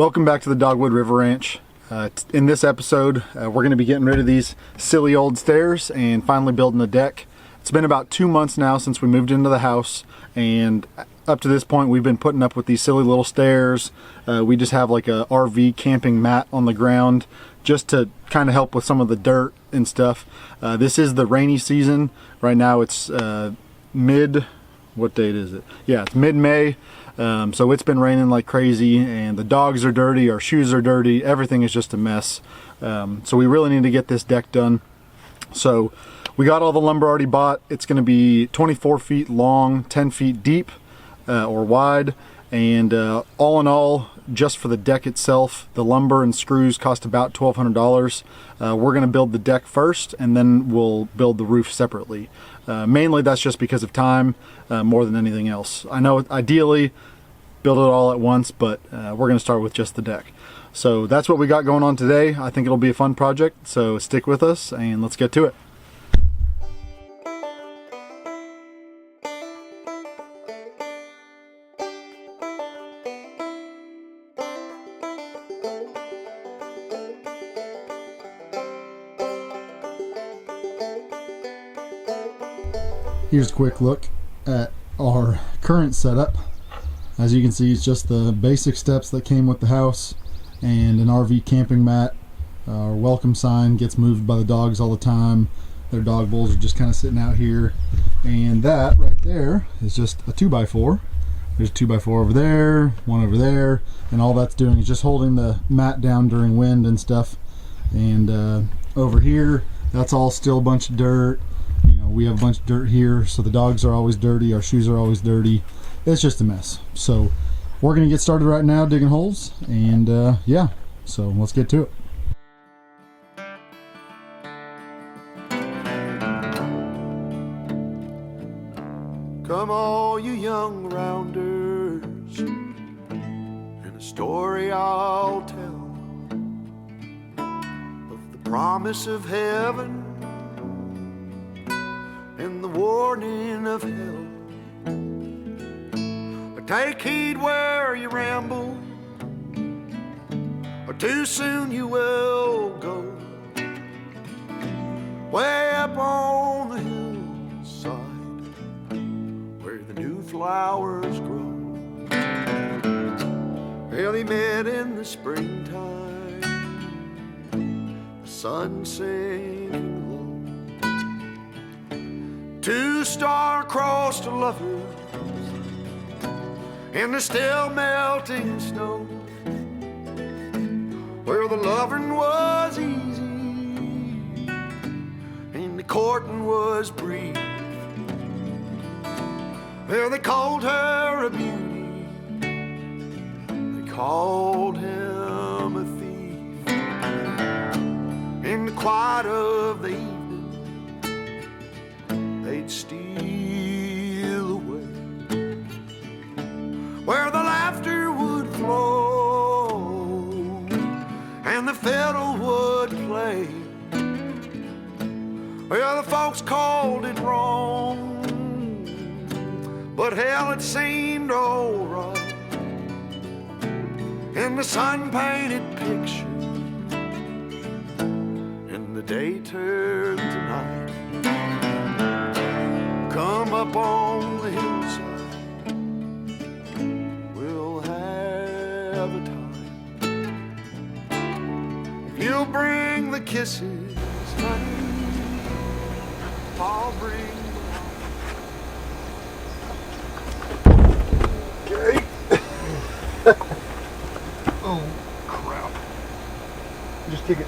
Welcome back to the Dogwood River Ranch. In this episode, we're going to be getting rid of these silly old stairs and finally building a deck. It's been about 2 months now since we moved into the house, and up to this point we've been putting up with these silly little stairs. We just have like a RV camping mat on the ground just to kind of help with some of the dirt and stuff. This is the rainy season. Right now it's what date is it? Yeah, it's mid-May. So it's been raining like crazy, and the dogs are dirty, our shoes are dirty, everything is just a mess. So we really need to get this deck done. So we got all the lumber already bought. It's going to be 24 feet long, 10 feet deep or wide, and all in all, just for the deck itself, the lumber and screws cost about $1,200. We're going to build the deck first, and then we'll build the roof separately. Mainly that's just because of time, more than anything else. I know ideally build it all at once, but we're going to start with just the deck. So that's what we got going on today. I think it'll be a fun project, so stick with us and let's get to it. Here's a quick look at our current setup. As you can see, it's just the basic steps that came with the house and an RV camping mat. Our welcome sign gets moved by the dogs all the time. Their dog bowls are just kind of sitting out here. And that right there is just a 2x4. There's a 2x4 over there, one over there, and all that's doing is just holding the mat down during wind and stuff. And over here, that's all still a bunch of dirt. You know, we have a bunch of dirt here, so the dogs are always dirty, our shoes are always dirty. It's just a mess. So we're gonna get started right now digging holes, and yeah, so let's get to it. Come all you young rounders, and a story I'll tell of the promise of heaven and the warning of hell. Take heed where you ramble, or too soon you will go. Way up on the hillside, where the new flowers grow. Well, they met in the springtime, the sun sinking low. Two star-crossed lovers in the still melting snow, where the loving was easy and the courting was brief. Well, they called her a beauty, they called him a thief. In the quiet of the evening, they'd steal away, where the laughter would flow and the fiddle would play. Well, the folks called it wrong, but hell, it seemed alright. In the sun-painted picture, and the day turned to night. Come up on the hillside, you'll bring the kisses, honey, I'll bring the Okay. Oh, crap. Just take it.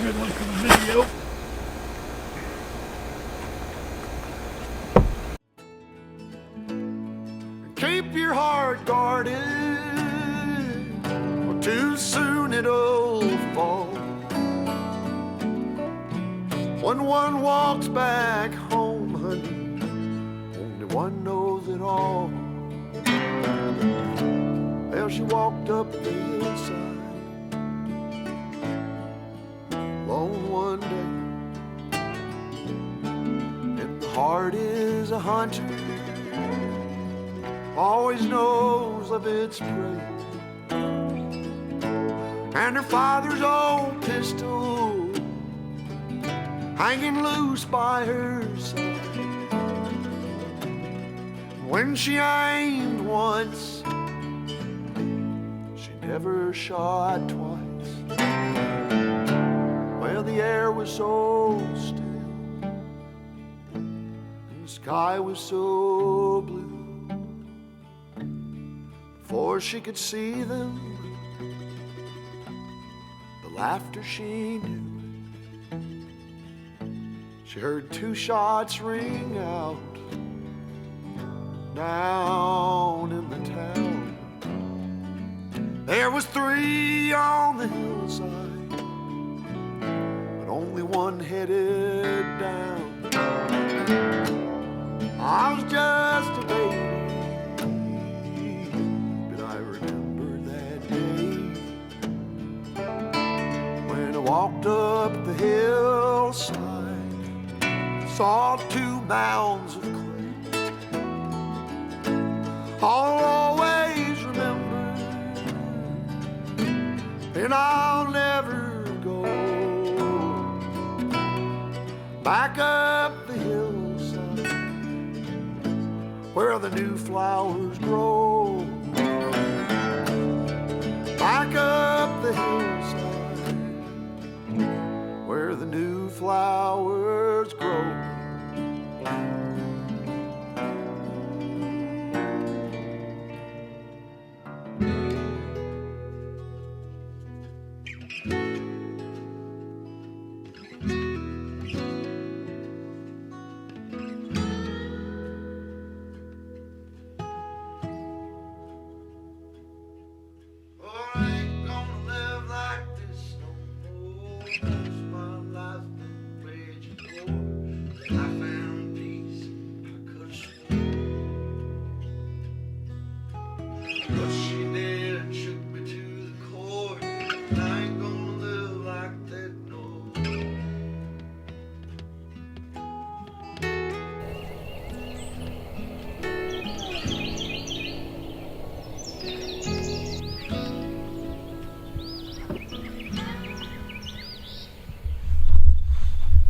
Good one for the video. keep your heart guarded, or too soon it'll fall. When one walks back home, honey, only one knows it all. Well, she walked up the hillside alone one day, and the heart is a hunter always knows of its prey, and her father's old pistol hanging loose by her side. When she aimed once, she never shot twice. Well, the air was so still, and the sky was so blue. Before she could see them, the laughter she knew. She heard 2 shots ring out down in the town. There was 3 on the hillside, but only one headed down. I was just a baby, but I remember that day when I walked up the hillside, saw 2 mounds of clay. I'll always remember, and I'll never go back up the hillside where the new flowers grow. Back up the hillside where the new flowers grow. But she did and shook me to the core. I ain't gonna live like that no more.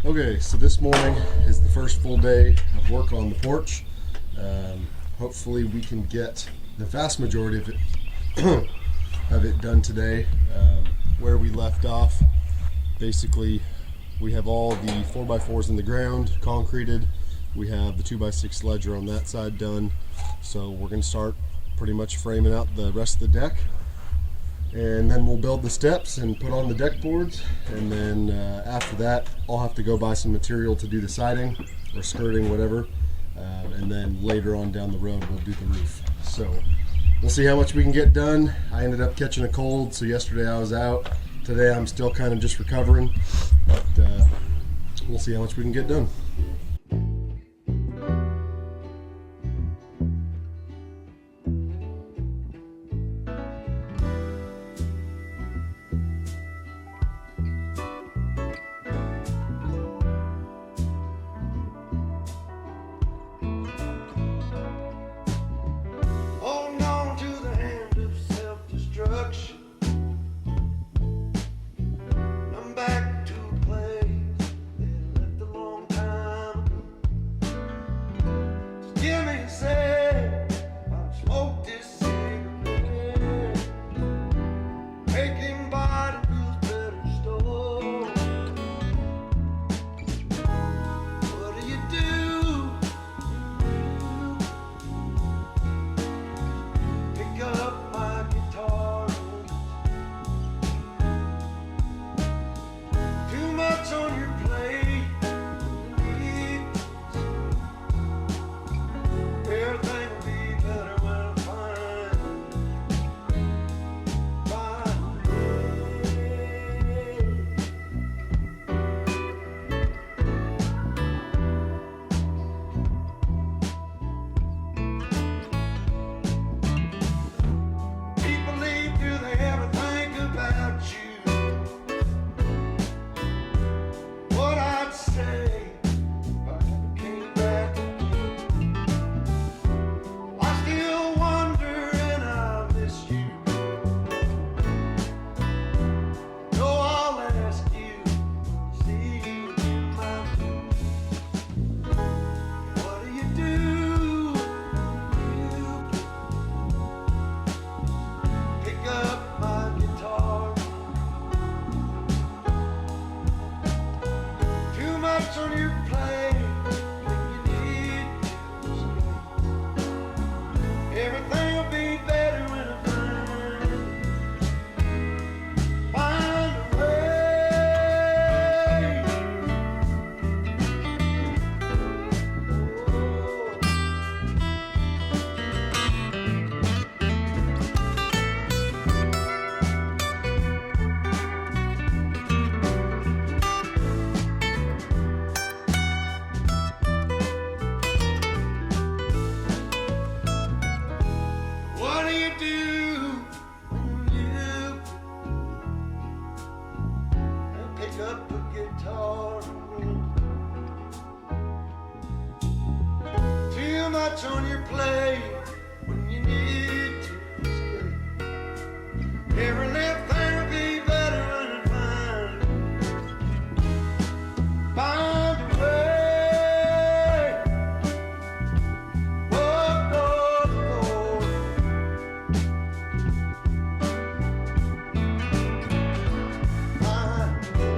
Okay, so this morning is the first full day of work on the porch. Hopefully we can get the vast majority of it done today. Where we left off, basically we have all the 4x4s in the ground, concreted. We have the 2x6 ledger on that side done. So we're going to start pretty much framing out the rest of the deck. And then we'll build the steps and put on the deck boards. And then after that, I'll have to go buy some material to do the siding or skirting, whatever. And then later on down the road, we'll do the roof. So we'll see how much we can get done. I ended up catching a cold, so yesterday I was out. Today I'm still kind of just recovering, but we'll see how much we can get done. Holding on to the hand of self-destruction. I'm back to a place they left a long time ago. Just give me a sec, I'll smoke this cigarette. Making body feels better stored. What do you do? Pick up my guitar. Too much on your plate. Well, much on your plate when you need to escape. Every little thing will be better when it find a way. Walk on the road. Find a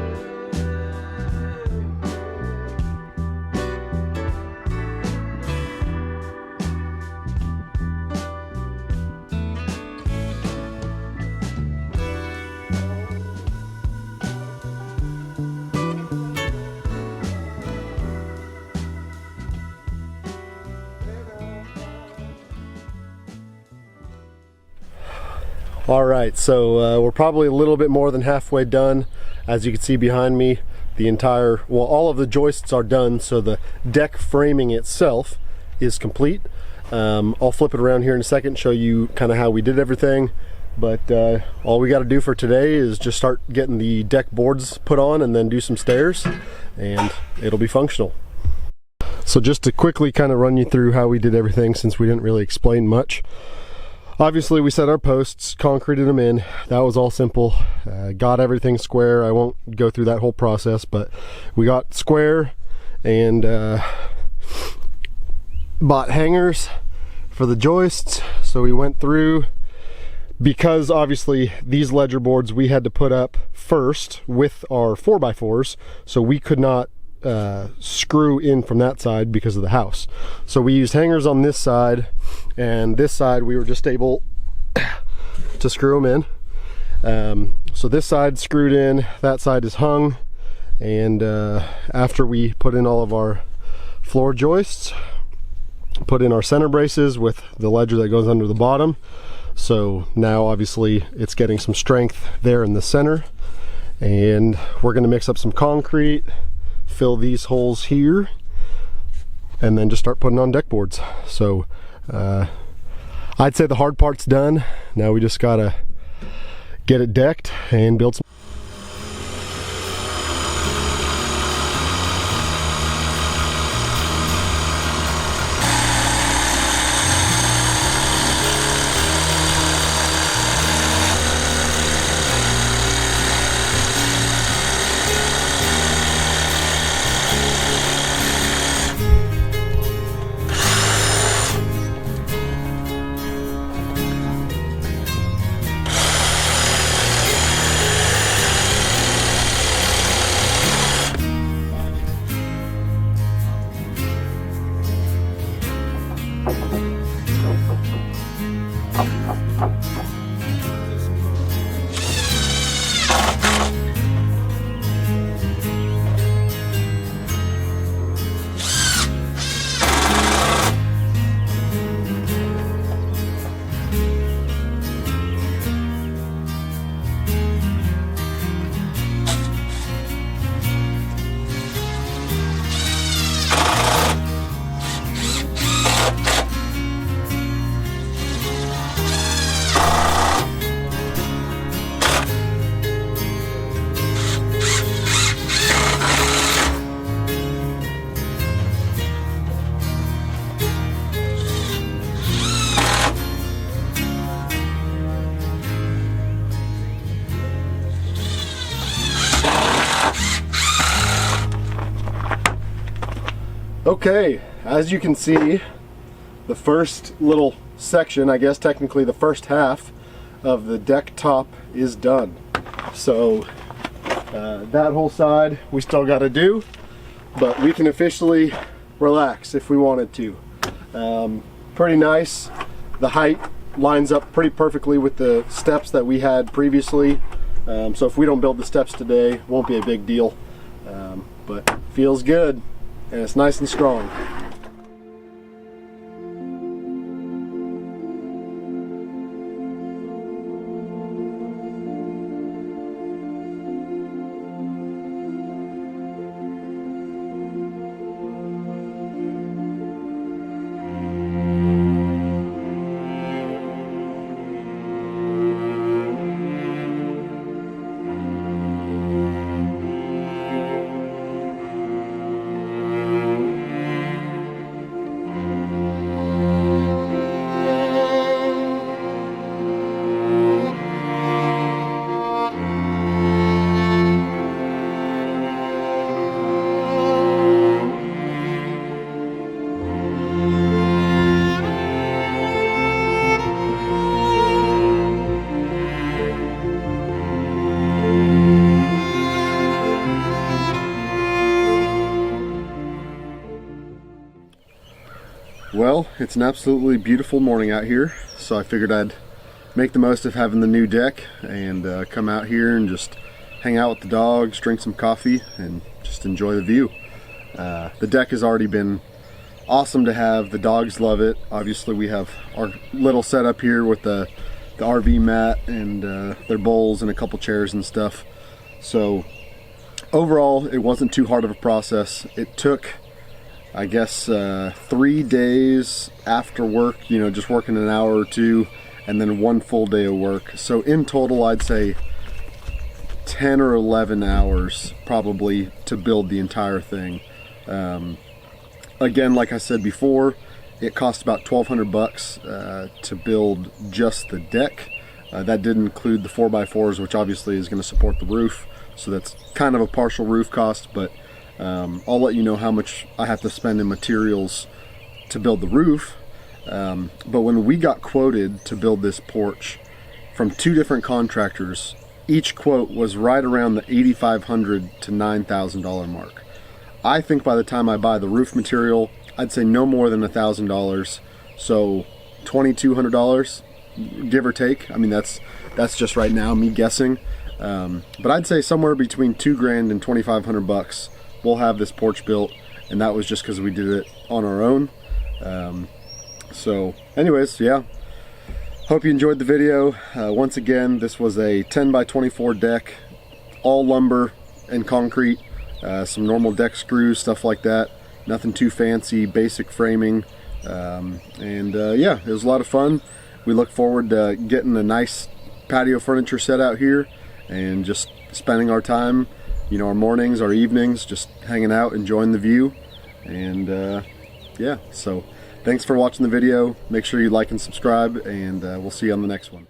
All right, so we're probably a little bit more than halfway done. As you can see behind me, all of the joists are done, so the deck framing itself is complete. I'll flip it around here in a second and show you kind of how we did everything. But all we got to do for today is just start getting the deck boards put on and then do some stairs, and it'll be functional. So just to quickly kind of run you through how we did everything, since we didn't really explain much. Obviously we set our posts, concreted them in. That was all simple. Got everything square. I won't go through that whole process, but we got square and bought hangers for the joists. So we went through, because obviously these ledger boards we had to put up first with our 4x4s, so we could not screw in from that side because of the house. So we used hangers on this side, and this side we were just able to screw them in. So this side screwed in, that side is hung, and after we put in all of our floor joists, put in our center braces with the ledger that goes under the bottom. So now obviously it's getting some strength there in the center, and we're going to mix up some concrete, fill these holes here, and then just start putting on deck boards. So I'd say the hard part's done. Now we just gotta get it decked and build some. Okay, as you can see, the first little section, I guess technically the first half of the deck top is done. So that whole side we still got to do, but we can officially relax if we wanted to. Pretty nice. The height lines up pretty perfectly with the steps that we had previously. So if we don't build the steps today, it won't be a big deal. But feels good, and it's nice and strong. Well, it's an absolutely beautiful morning out here, so I figured I'd make the most of having the new deck and come out here and just hang out with the dogs, drink some coffee, and just enjoy the view. The deck has already been awesome to have. The dogs love it. Obviously we have our little setup here with the RV mat and their bowls and a couple chairs and stuff. So overall it wasn't too hard of a process. It took, I guess, 3 days after work, just working an hour or two, and then 1 full day of work. So in total, I'd say 10 or 11 hours probably to build the entire thing. Again, like I said before, it cost about $1,200 to build just the deck. That didn't include the 4x4s, which obviously is going to support the roof. So that's kind of a partial roof cost, but I'll let you know how much I have to spend in materials to build the roof. But when we got quoted to build this porch from 2 different contractors, each quote was right around the $8,500 to $9,000 mark. I think by the time I buy the roof material, I'd say no more than $1,000. So $2,200, give or take. I mean, that's just right now, me guessing. But I'd say somewhere between $2,000 and $2,500 we'll have this porch built, and that was just because we did it on our own. So anyways, yeah, hope you enjoyed the video. Once again, this was a 10 by 24 deck, all lumber and concrete, some normal deck screws, stuff like that, nothing too fancy, basic framing. Yeah, it was a lot of fun. We look forward to getting a nice patio furniture set out here and just spending our time, our mornings, our evenings, just hanging out, enjoying the view. And yeah, so thanks for watching the video. Make sure you like and subscribe, and we'll see you on the next one.